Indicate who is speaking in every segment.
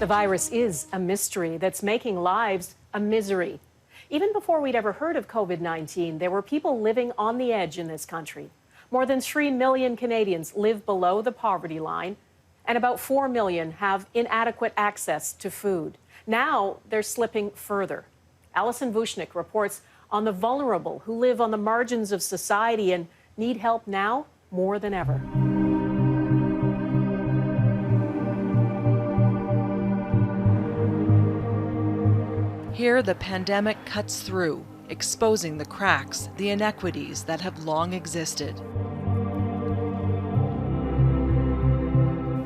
Speaker 1: The virus is a mystery that's making lives a misery. Even before we'd ever heard of COVID-19, there were people living on the edge in this country. More than 3 million Canadians live below the poverty line, and about 4 million have inadequate access to food. Now they're slipping further. Allison Vuchnich reports on the vulnerable who live on the margins of society and need help now more than ever.
Speaker 2: Here, the pandemic cuts through, exposing the cracks, the inequities that have long existed.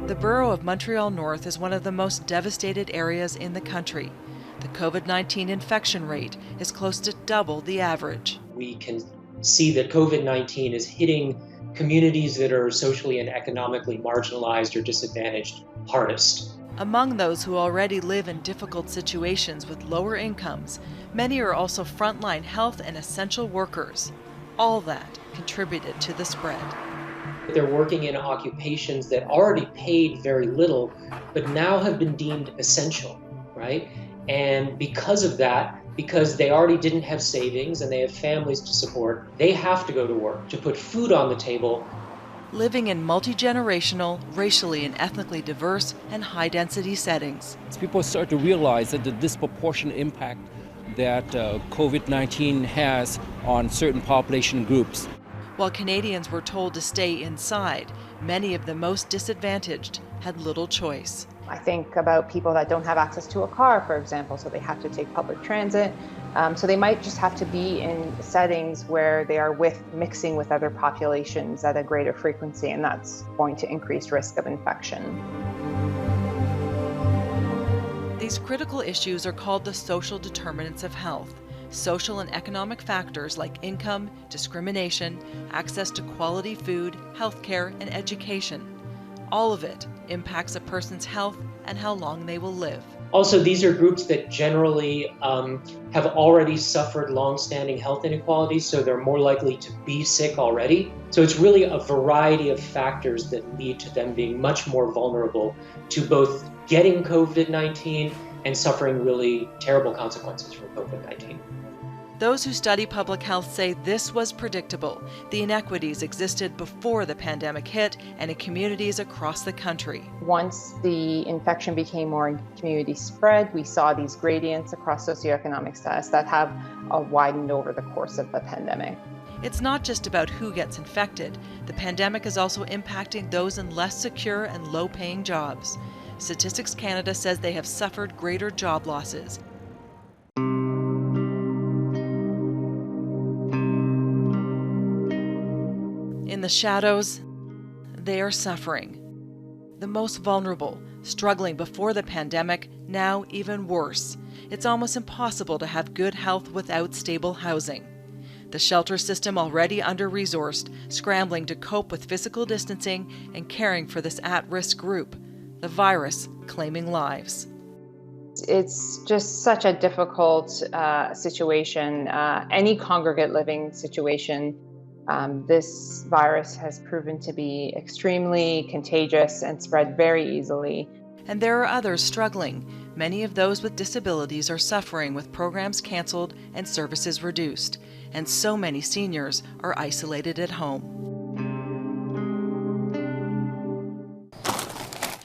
Speaker 2: The borough of Montreal North is one of the most devastated areas in the country. The COVID-19 infection rate is close to double the average.
Speaker 3: We can see that COVID-19 is hitting communities that are socially and economically marginalized or disadvantaged hardest.
Speaker 2: Among those who already live in difficult situations with lower incomes, many are also frontline health and essential workers. All that contributed to the spread.
Speaker 3: They're working in occupations that already paid very little, but now have been deemed essential, right? And because of that, because they already didn't have savings and they have families to support, they have to go to work to put food on the table.
Speaker 2: Living in multi-generational, racially and ethnically diverse and high-density settings.
Speaker 4: People start to realize that the disproportionate impact that COVID-19 has on certain population groups.
Speaker 2: While Canadians were told to stay inside, many of the most disadvantaged had little choice.
Speaker 5: I think about people that don't have access to a car, for example, so they have to take public transit. So they might just have to be in settings where they are mixing with other populations at a greater frequency, and that's going to increase risk of infection.
Speaker 2: These critical issues are called the social determinants of health. Social and economic factors like income, discrimination, access to quality food, healthcare, and education. All of it impacts a person's health and how long they will live.
Speaker 3: Also, these are groups that generally have already suffered long-standing health inequalities, so they're more likely to be sick already. So it's really a variety of factors that lead to them being much more vulnerable to both getting COVID-19 and suffering really terrible consequences from COVID-19.
Speaker 2: Those who study public health say this was predictable. The inequities existed before the pandemic hit and in communities across the country.
Speaker 5: Once the infection became more community spread, we saw these gradients across socioeconomic status that have widened over the course of the pandemic.
Speaker 2: It's not just about who gets infected. The pandemic is also impacting those in less secure and low-paying jobs. Statistics Canada says they have suffered greater job losses. In the shadows, they are suffering. The most vulnerable, struggling before the pandemic, now even worse. It's almost impossible to have good health without stable housing. The shelter system already under-resourced, scrambling to cope with physical distancing and caring for this at-risk group. The virus claiming lives.
Speaker 5: It's just such a difficult situation. Any congregate living situation, this virus has proven to be extremely contagious and spread very easily.
Speaker 2: And there are others struggling. Many of those with disabilities are suffering with programs canceled and services reduced. And so many seniors are isolated at home.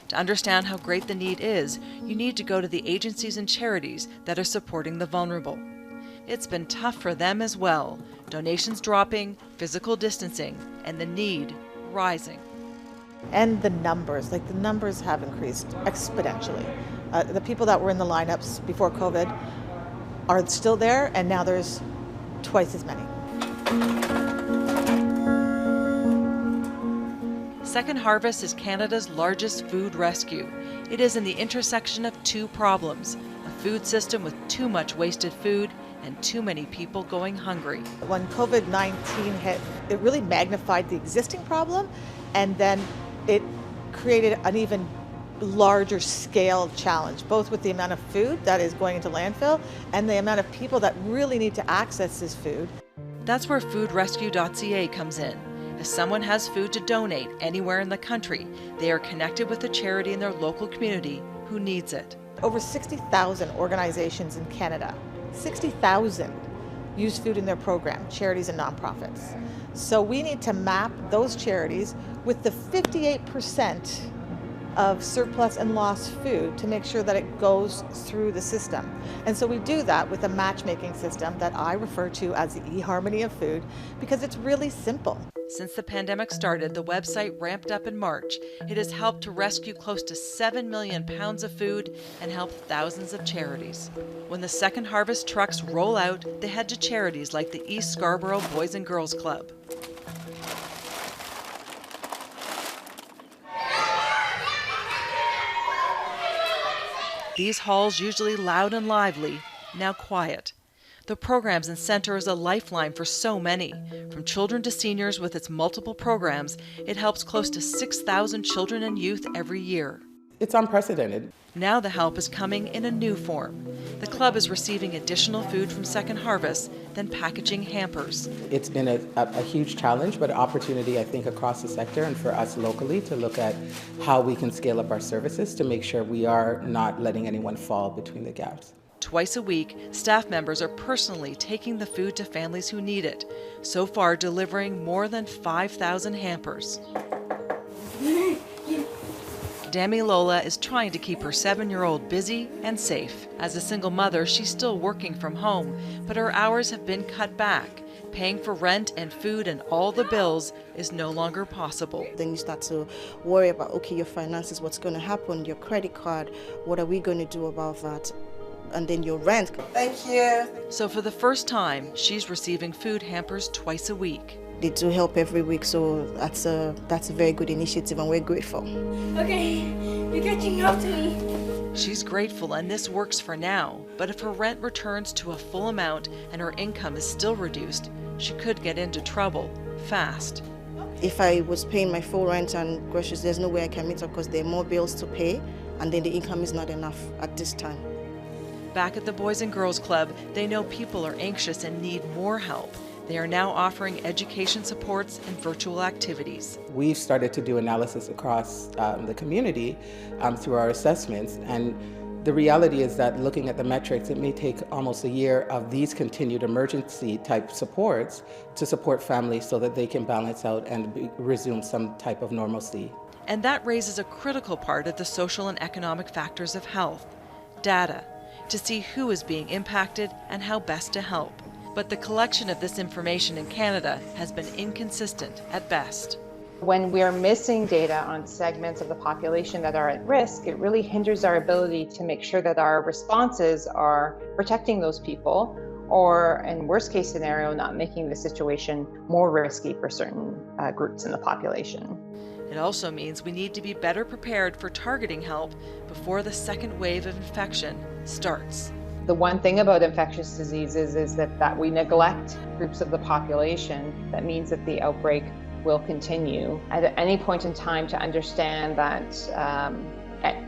Speaker 2: To understand how great the need is, you need to go to the agencies and charities that are supporting the vulnerable. It's been tough for them as well. Donations dropping, physical distancing, and the need rising.
Speaker 6: And the numbers have increased exponentially. The people that were in the lineups before COVID are still there, and now there's twice as many.
Speaker 2: Second Harvest is Canada's largest food rescue. It is in the intersection of two problems: a food system with too much wasted food and too many people going hungry.
Speaker 6: When COVID-19 hit, it really magnified the existing problem, and then it created an even larger scale challenge, both with the amount of food that is going into landfill and the amount of people that really need to access this food.
Speaker 2: That's where foodrescue.ca comes in. If someone has food to donate anywhere in the country, they are connected with a charity in their local community who needs it.
Speaker 6: Over 60,000 organizations in Canada, 60,000 use food in their program, charities and nonprofits. So we need to map those charities with the 58% of surplus and lost food to make sure that it goes through the system. And so we do that with a matchmaking system that I refer to as the eHarmony of food, because it's really simple.
Speaker 2: Since the pandemic started, the website ramped up in March. It has helped to rescue close to 7 million pounds of food and help thousands of charities. When the second harvest trucks roll out, they head to charities like the East Scarborough Boys and Girls Club. These halls, usually loud and lively, now quiet. The Programs and Center is a lifeline for so many. From children to seniors with its multiple programs, it helps close to 6,000 children and youth every year.
Speaker 7: It's unprecedented.
Speaker 2: Now the help is coming in a new form. The club is receiving additional food from Second Harvest, then packaging hampers.
Speaker 7: It's been a huge challenge, but an opportunity, I think, across the sector and for us locally to look at how we can scale up our services to make sure we are not letting anyone fall between the gaps.
Speaker 2: Twice a week, staff members are personally taking the food to families who need it, so far delivering more than 5,000 hampers. Dami Lola is trying to keep her 7-year-old busy and safe. As a single mother, she's still working from home, but her hours have been cut back. Paying for rent and food and all the bills is no longer possible.
Speaker 8: Then you start to worry about, okay, your finances, what's going to happen, your credit card, what are we going to do about that? And then your rent. Thank you.
Speaker 2: So for the first time, she's receiving food hampers twice a week.
Speaker 8: They do help every week, so that's a very good initiative and we're grateful.
Speaker 9: Okay, you're catching up to me.
Speaker 2: She's grateful and this works for now, but if her rent returns to a full amount and her income is still reduced, she could get into trouble fast.
Speaker 8: If I was paying my full rent and groceries, there's no way I can meet up because there are more bills to pay and then the income is not enough at this time.
Speaker 2: Back at the Boys and Girls Club, they know people are anxious and need more help. They are now offering education supports and virtual activities.
Speaker 7: We've started to do analysis across the community through our assessments, and the reality is that looking at the metrics, it may take almost a year of these continued emergency type supports to support families so that they can balance out and resume some type of normalcy.
Speaker 2: And that raises a critical part of the social and economic factors of health, data, to see who is being impacted and how best to help. But the collection of this information in Canada has been inconsistent at best.
Speaker 5: When we are missing data on segments of the population that are at risk, it really hinders our ability to make sure that our responses are protecting those people, or in worst case scenario, not making the situation more risky for certain groups in the population.
Speaker 2: It also means we need to be better prepared for targeting help before the second wave of infection starts.
Speaker 5: The one thing about infectious diseases is that we neglect groups of the population. That means that the outbreak will continue. At any point in time, to understand that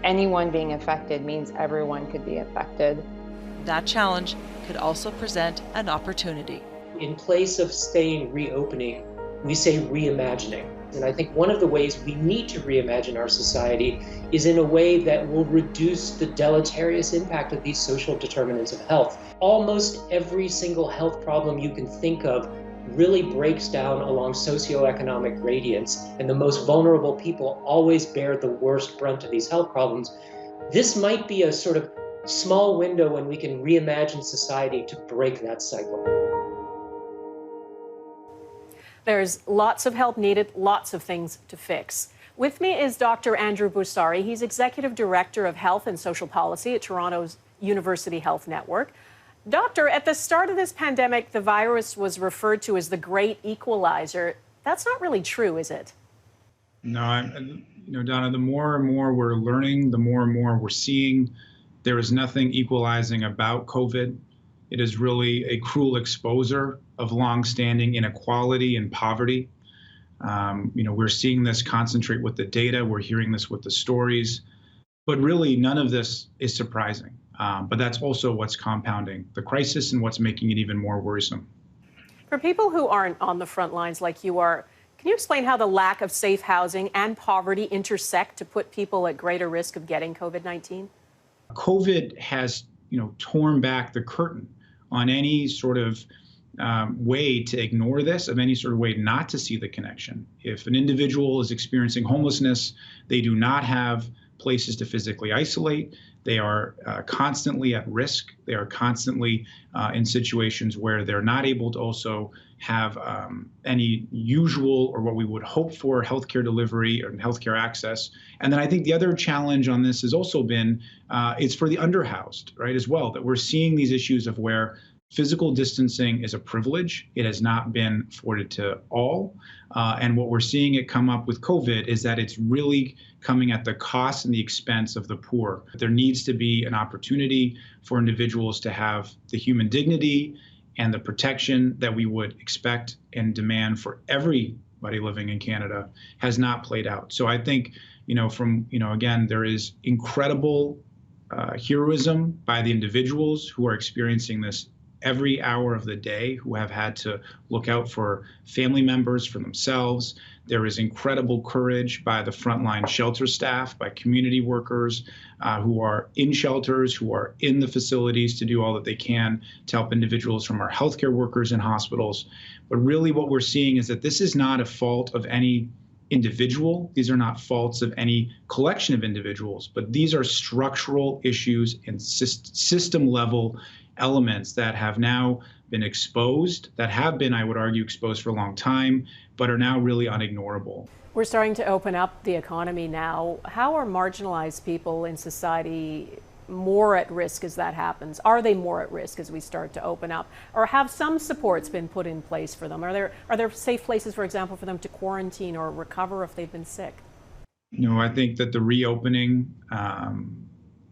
Speaker 5: anyone being affected means everyone could be affected.
Speaker 2: That challenge could also present an opportunity.
Speaker 3: In place of saying reopening, we say reimagining. And I think one of the ways we need to reimagine our society is in a way that will reduce the deleterious impact of these social determinants of health. Almost every single health problem you can think of really breaks down along socioeconomic gradients, and the most vulnerable people always bear the worst brunt of these health problems. This might be a sort of small window when we can reimagine society to break that cycle.
Speaker 1: There's lots of help needed, lots of things to fix. With me is Dr. Andrew Boozary. He's Executive Director of Health and Social Policy at Toronto's University Health Network. Doctor, at the start of this pandemic, the virus was referred to as the great equalizer. That's not really true, is it?
Speaker 10: No, Dawna, the more and more we're learning, the more and more we're seeing, there is nothing equalizing about COVID. It is really a cruel exposer of longstanding inequality and poverty. We're seeing this concentrate with the data. We're hearing this with the stories. But really, none of this is surprising. But that's also what's compounding the crisis and what's making it even more worrisome.
Speaker 1: For people who aren't on the front lines like you are, Can you explain how the lack of safe housing and poverty intersect to put people at greater risk of getting COVID-19?
Speaker 10: COVID has, torn back the curtain on any sort of way to ignore this, of any sort of way not to see the connection. If an individual is experiencing homelessness, they do not have places to physically isolate. They are constantly at risk. They are constantly in situations where they're not able to also have any usual or what we would hope for healthcare delivery or healthcare access. And then I think the other challenge on this has also been it's for the underhoused, right, as well, that we're seeing these issues of where physical distancing is a privilege. It has not been afforded to all. And what we're seeing it come up with COVID is that it's really coming at the cost and the expense of the poor. There needs to be an opportunity for individuals to have the human dignity and the protection that we would expect and demand for everybody living in Canada has not played out. So I think, again, there is incredible heroism by the individuals who are experiencing this every hour of the day, who have had to look out for family members, for themselves. There is incredible courage by the frontline shelter staff, by community workers who are in shelters, who are in the facilities to do all that they can to help individuals, from our healthcare workers in hospitals. But really what we're seeing is that this is not a fault of any individual. These are not faults of any collection of individuals, but these are structural issues and system level elements that have now been exposed, that have been, I would argue, exposed for a long time, but are now really unignorable.
Speaker 1: We're starting to open up the economy now. How are marginalized people in society more at risk as that happens? Are they more at risk as we start to open up? Or have some supports been put in place for them? Are there safe places, for example, for them to quarantine or recover if they've been sick?
Speaker 10: I think that the reopening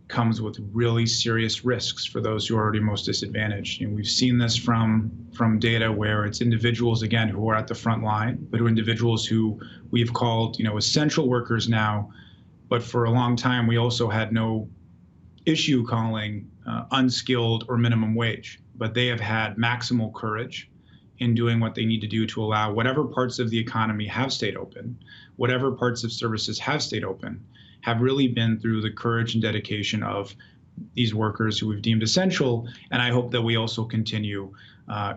Speaker 10: comes with really serious risks for those who are already most disadvantaged. We've seen this from data where it's individuals, again, who are at the front line, but individuals who we've called, essential workers now. But for a long time, we also had no issue calling unskilled or minimum wage. But they have had maximal courage in doing what they need to do to allow whatever parts of the economy have stayed open, whatever parts of services have stayed open, have really been through the courage and dedication of these workers who we've deemed essential. And I hope that we also continue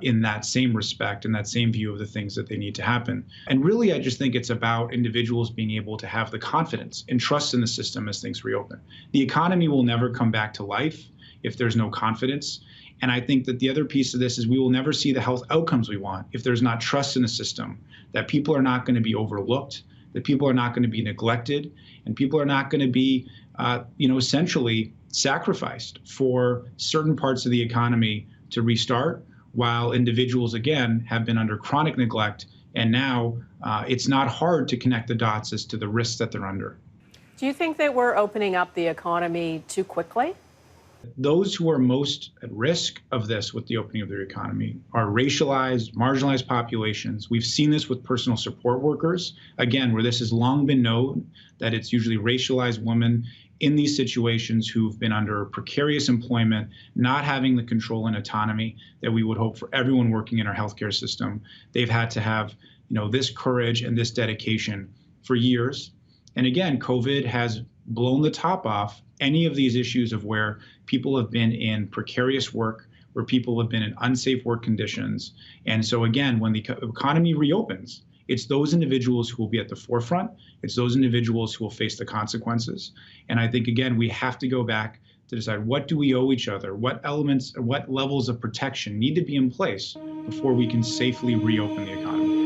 Speaker 10: in that same respect and that same view of the things that they need to happen. And really, I just think it's about individuals being able to have the confidence and trust in the system as things reopen. The economy will never come back to life if there's no confidence. And I think that the other piece of this is we will never see the health outcomes we want if there's not trust in the system, that people are not going to be overlooked, that people are not going to be neglected, and people are not going to be, essentially sacrificed for certain parts of the economy to restart, while individuals, again, have been under chronic neglect. And now it's not hard to connect the dots as to the risks that they're under.
Speaker 1: Do you think that we're opening up the economy too quickly?
Speaker 10: Those who are most at risk of this with the opening of their economy are racialized, marginalized populations. We've seen this with personal support workers, again, where this has long been known that it's usually racialized women in these situations who've been under precarious employment, not having the control and autonomy that we would hope for everyone working in our healthcare system. They've had to have, this courage and this dedication for years. And again, COVID has blown the top off any of these issues of where people have been in precarious work, where people have been in unsafe work conditions. And so again, when the economy reopens, it's those individuals who will be at the forefront. It's those individuals who will face the consequences. And I think, again, we have to go back to decide, what do we owe each other? What elements, what levels of protection need to be in place before we can safely reopen the economy?